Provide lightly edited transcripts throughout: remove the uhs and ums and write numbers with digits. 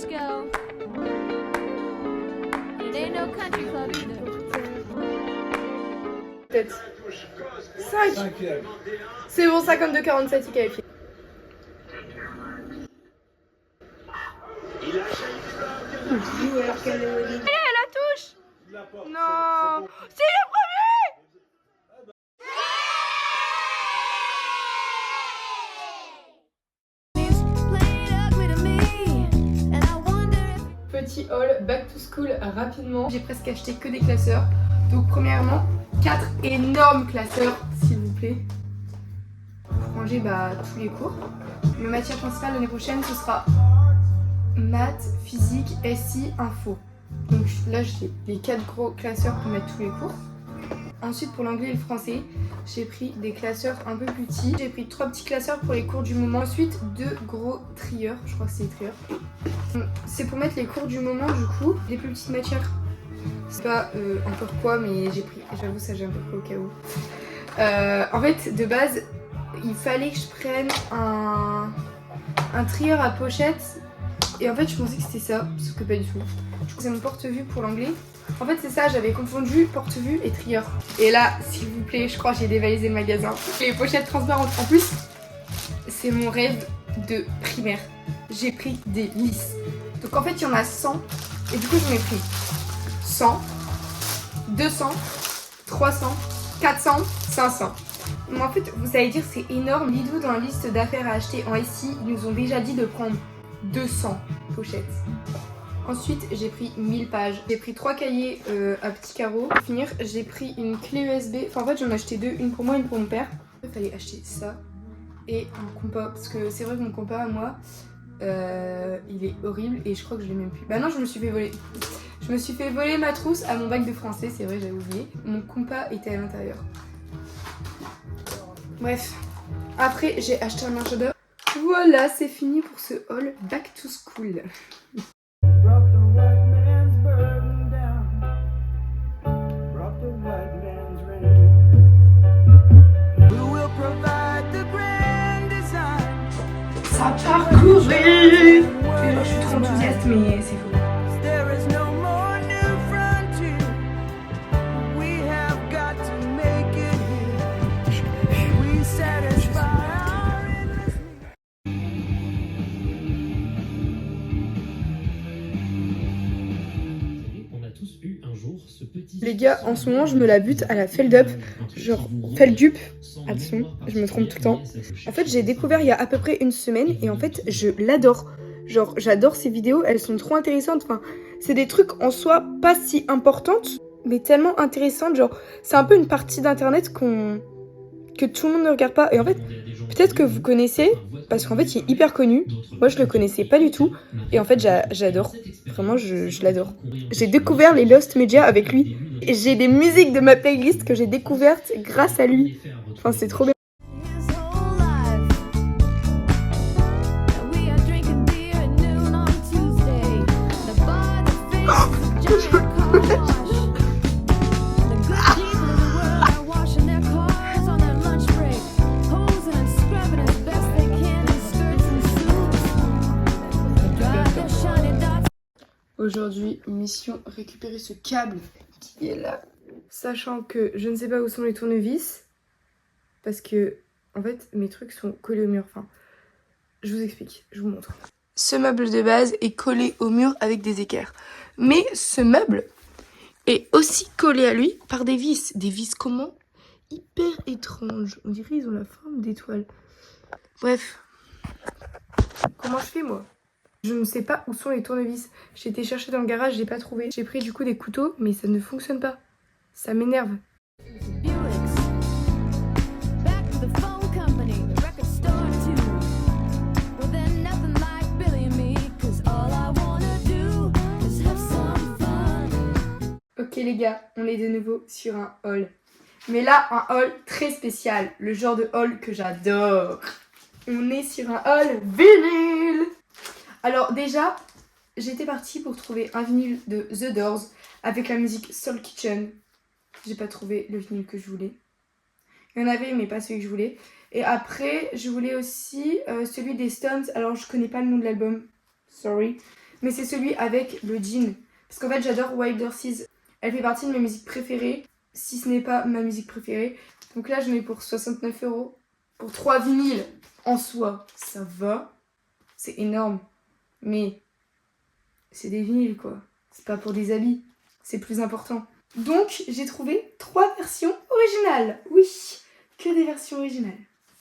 Frisco. It ain't no country club either. Peut-être 5. C'est bon, 52-47 IKF. La touche. Non, c'est le premier. Petit haul back to school rapidement. J'ai presque acheté que des classeurs. Donc premièrement, 4 énormes classeurs s'il vous plaît. Pour ranger tous les cours. Ma matière principale l'année prochaine ce sera maths, physique, SI, info. Donc là j'ai les 4 gros classeurs pour mettre tous les cours. Ensuite pour l'anglais et le français, j'ai pris des classeurs un peu plus petits. J'ai pris 3 petits classeurs pour les cours du moment. Ensuite 2 gros trieurs, je crois que c'est des trieurs. C'est pour mettre les cours du moment du coup. Les plus petites matières, c'est pas encore quoi mais j'ai pris, j'avoue ça j'ai un peu pris au cas où. En fait de base il fallait que je prenne un trieur à pochette. Et en fait je pensais que c'était ça, sauf que pas du tout. Du coup c'est mon porte-vue pour l'anglais. En fait c'est ça, j'avais confondu porte-vue et trieur. Et là s'il vous plaît, je crois que j'ai dévalisé le magasin. Les pochettes transparentes en plus, c'est mon rêve de primaire. J'ai pris des lisses. Donc en fait il y en a 100. Et du coup j'en ai pris 100, 200, 300, 400, 500. Mais en fait vous allez dire c'est énorme. Lidl dans la liste d'affaires à acheter en SI, ils nous ont déjà dit de prendre 200 pochettes. Ensuite j'ai pris 1000 pages. J'ai pris 3 cahiers à petits carreaux. Pour finir j'ai pris une clé USB. Enfin en fait j'en ai acheté 2, une pour moi et une pour mon père. Il fallait acheter ça et un compas. Parce que c'est vrai que mon compas à moi il est horrible et je crois que je l'ai même plus. Bah non je me suis fait voler. Je me suis fait voler ma trousse à mon bac de français, c'est vrai j'avais oublié. Mon compas était à l'intérieur. Bref, après j'ai acheté un agenda. Voilà, c'est fini pour ce haul back to school. Ça parcourir. Je suis trop enthousiaste mais c'est faux. Les gars, en ce moment, je me la bute à la Feldup. Genre, Feldup. Attention, je me trompe tout le temps. En fait, j'ai découvert il y a à peu près une semaine et en fait, je l'adore. Genre, j'adore ces vidéos, elles sont trop intéressantes. Enfin, c'est des trucs en soi pas si importantes, mais tellement intéressantes. Genre, c'est un peu une partie d'internet que tout le monde ne regarde pas. Et en fait, peut-être que vous connaissez, parce qu'en fait, il est hyper connu. Moi, je le connaissais pas du tout. Et en fait, j'adore. Vraiment, je l'adore. J'ai découvert les Lost Media avec lui. Et j'ai des musiques de ma playlist que j'ai découvertes grâce à lui. Enfin, c'est trop bien. Aujourd'hui, mission récupérer ce câble qui est là. Sachant que je ne sais pas où sont les tournevis. Parce que, en fait, mes trucs sont collés au mur. Enfin, je vous explique, je vous montre. Ce meuble de base est collé au mur avec des équerres. Mais ce meuble est aussi collé à lui par des vis. Des vis comment? Hyper étranges. On dirait qu'ils ont la forme d'étoiles. Bref. Comment je fais moi? Je ne sais pas où sont les tournevis. J'ai été chercher dans le garage, j'ai pas trouvé. J'ai pris du coup des couteaux, mais ça ne fonctionne pas. Ça m'énerve. Ok les gars, on est de nouveau sur un haul. Mais là, un haul très spécial. Le genre de haul que j'adore. On est sur un haul vinyle. Alors déjà, j'étais partie pour trouver un vinyle de The Doors avec la musique Soul Kitchen. J'ai pas trouvé le vinyle que je voulais. Il y en avait mais pas celui que je voulais. Et après je voulais aussi celui des Stones. Alors je connais pas le nom de l'album, sorry. mais c'est celui avec le jean. Parce qu'en fait j'adore Wild Horses. Elle fait partie de mes musiques préférées, si ce n'est pas ma musique préférée. Donc là j'en ai pour 69 €. Pour 3 vinyles en soi, ça va. C'est énorme. Mais c'est des vinyles quoi. C'est pas pour des habits. C'est plus important. Donc j'ai trouvé 3 versions originales. Oui, que des versions originales.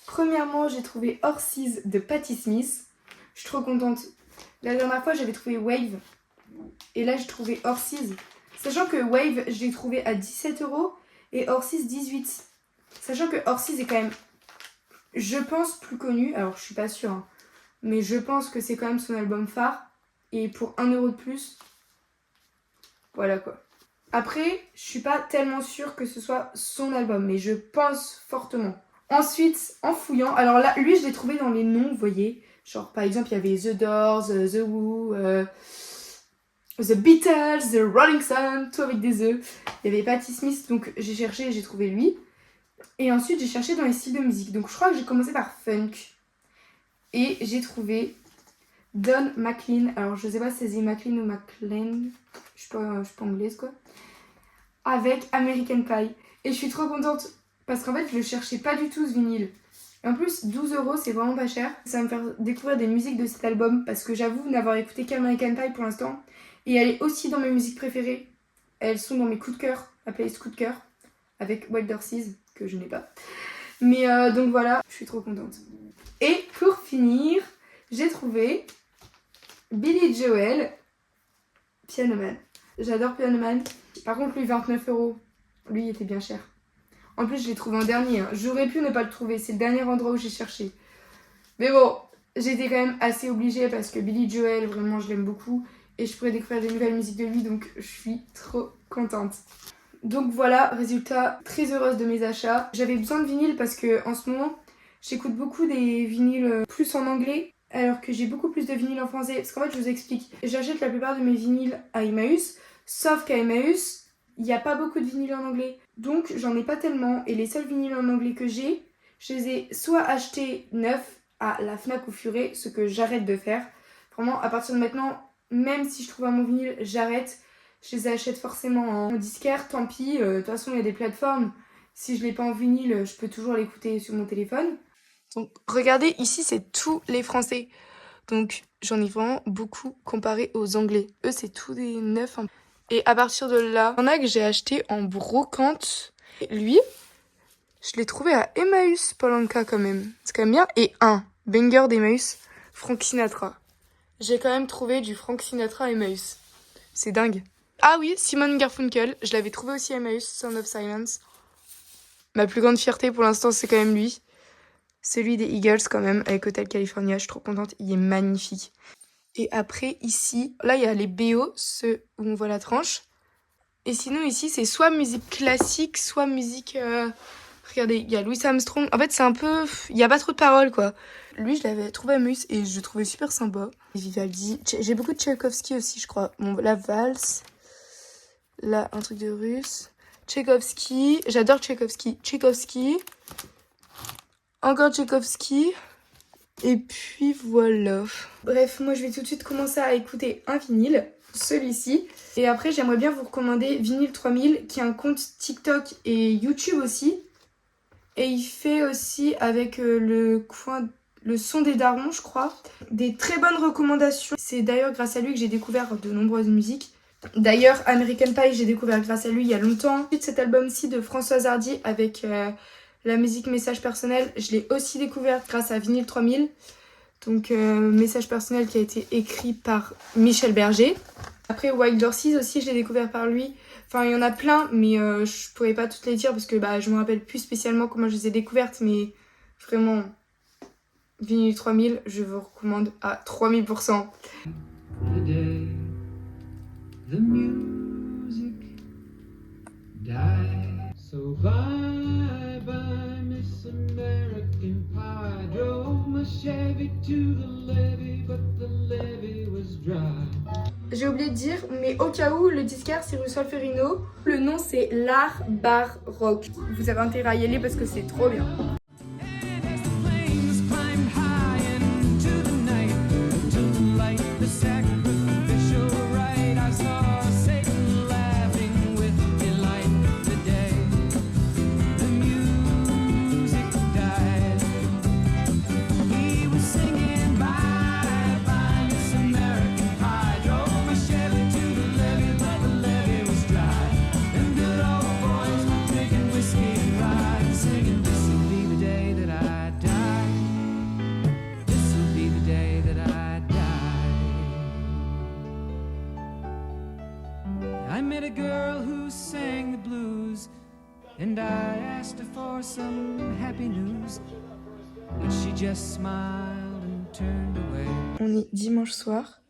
Premièrement, j'ai trouvé Horses de Patti Smith. Je suis trop contente. La dernière fois, j'avais trouvé Wave. Et là, j'ai trouvé Horses. Sachant que Wave, je l'ai trouvé à 17 € et Horses 18. Sachant que Horses est quand même, je pense, plus connu. Alors, je suis pas sûre. Hein, mais je pense que c'est quand même son album phare. Et pour 1 € de plus, voilà quoi. Après, je suis pas tellement sûre que ce soit son album. Mais je pense fortement. Ensuite, en fouillant, alors là, lui, je l'ai trouvé dans les noms, vous voyez. Genre, par exemple, il y avait The Doors, The Who, The Beatles, The Rolling Stones, tout avec des E. Il y avait Patti Smith, donc j'ai cherché et j'ai trouvé lui. Et ensuite, j'ai cherché dans les styles de musique. Donc, je crois que j'ai commencé par funk. Et j'ai trouvé Don McLean. Alors, je sais pas si c'est McLean ou McLean. Je suis pas anglaise, quoi. Avec American Pie. Et je suis trop contente. Parce qu'en fait, je le cherchais pas du tout ce vinyle. Et en plus, 12 €, c'est vraiment pas cher. Ça va me faire découvrir des musiques de cet album. Parce que j'avoue n'avoir écouté qu'American Pie pour l'instant. Et elle est aussi dans mes musiques préférées. Elles sont dans mes coups de cœur, la playlist coup de cœur. Avec Wild Horses, que je n'ai pas. Mais donc voilà, je suis trop contente. Et pour finir, j'ai trouvé Billy Joel, Piano Man. J'adore Piano Man. Par contre, lui, 29 €. Lui, il était bien cher. En plus, je l'ai trouvé en dernier. Hein. J'aurais pu ne pas le trouver. C'est le dernier endroit où j'ai cherché. Mais bon, j'étais quand même assez obligée parce que Billy Joel, vraiment, je l'aime beaucoup. Et je pourrais découvrir des nouvelles musiques de lui. Donc, je suis trop contente. Donc voilà, résultat, très heureuse de mes achats. J'avais besoin de vinyle parce que en ce moment, j'écoute beaucoup des vinyles plus en anglais. Alors que j'ai beaucoup plus de vinyles en français. Parce qu'en fait, je vous explique. J'achète la plupart de mes vinyles à Emmaüs. Sauf qu'à Emmaüs, il n'y a pas beaucoup de vinyles en anglais. Donc j'en ai pas tellement. Et les seuls vinyles en anglais que j'ai, je les ai soit achetés neufs à la Fnac ou Furet, ce que j'arrête de faire. Vraiment, à partir de maintenant, même si je trouve un bon vinyle, j'arrête. Je les achète forcément en disquaire, tant pis. De toute façon, il y a des plateformes. Si je l'ai pas en vinyle, je peux toujours l'écouter sur mon téléphone. Donc regardez, ici, c'est tous les Français. Donc j'en ai vraiment beaucoup comparé aux Anglais. Eux, c'est tous des neufs. Hein. Et à partir de là, il y en a que j'ai acheté en brocante. Et lui, je l'ai trouvé à Emmaüs Polanka quand même. C'est quand même bien. Et un banger d'Emmaüs, Frank Sinatra. J'ai quand même trouvé du Frank Sinatra à Emmaüs. C'est dingue. Ah oui, Simon Garfunkel. Je l'avais trouvé aussi à Emmaüs, Sound of Silence. Ma plus grande fierté pour l'instant, c'est quand même lui. Celui des Eagles quand même, avec Hotel California. Je suis trop contente. Il est magnifique. Et après, ici, là, il y a les BO, ceux où on voit la tranche. Et sinon, ici, c'est soit musique classique, soit musique... Regardez, il y a Louis Armstrong. En fait, c'est un peu... Il n'y a pas trop de paroles, quoi. Lui, je l'avais trouvé à Mus et je le trouvais super sympa. Vivaldi. J'ai beaucoup de Tchaïkovski aussi, je crois. Bon, la valse. Là, un truc de russe. Tchaïkovski. J'adore Tchaïkovski. Tchaïkovski. Encore Tchaïkovski. Et puis voilà. Bref, moi je vais tout de suite commencer à écouter un vinyle, celui-ci. Et après j'aimerais bien vous recommander Vinyl 3000 qui a un compte TikTok et YouTube aussi. Et il fait aussi avec le son des darons, je crois. Des très bonnes recommandations. C'est d'ailleurs grâce à lui que j'ai découvert de nombreuses musiques. D'ailleurs American Pie j'ai découvert grâce à lui il y a longtemps. Ensuite cet album-ci de Françoise Hardy avec... la musique Message Personnel, je l'ai aussi découverte grâce à Vinyl 3000. Donc Message Personnel qui a été écrit par Michel Berger. Après Wild Horses aussi, je l'ai découvert par lui. Enfin, il y en a plein, mais je pourrais pas toutes les dire parce que je me rappelle plus spécialement comment je les ai découvertes. Mais vraiment, Vinyl 3000, je vous recommande à 3000%. The music died. So bye bye Miss American Pie. Drove my Chevy to the levee, but the levee was dry. J'ai oublié de dire, mais au cas où, le disquaire c'est rue Solferino. Le nom c'est L'Art Bar Rock. Vous avez intérêt à y aller parce que c'est trop bien. Flames climbed high into the night, until the light, the sacrificial girl who sang the blues, and I asked her for some happy news, but she just smiled and turned away. On est dimanche soir.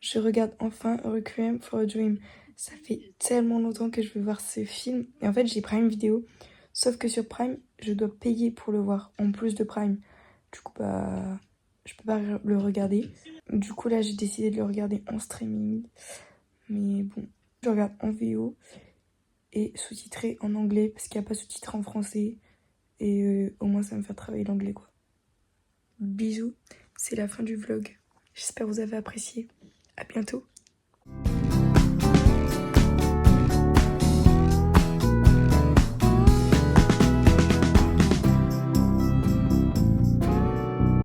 Je regarde enfin Requiem for a Dream. Ça fait tellement longtemps que je veux voir ce film. Et en fait, j'ai Prime Video. Sauf que sur Prime, je dois payer pour le voir, en plus de Prime. Du coup, bah, je peux pas le regarder. Du coup, là, j'ai décidé de le regarder en streaming. Mais bon, je regarde en VO et sous-titré en anglais parce qu'il n'y a pas sous-titré en français. Et au moins, ça va me faire travailler l'anglais, quoi. Bisous, c'est la fin du vlog. J'espère que vous avez apprécié. À bientôt.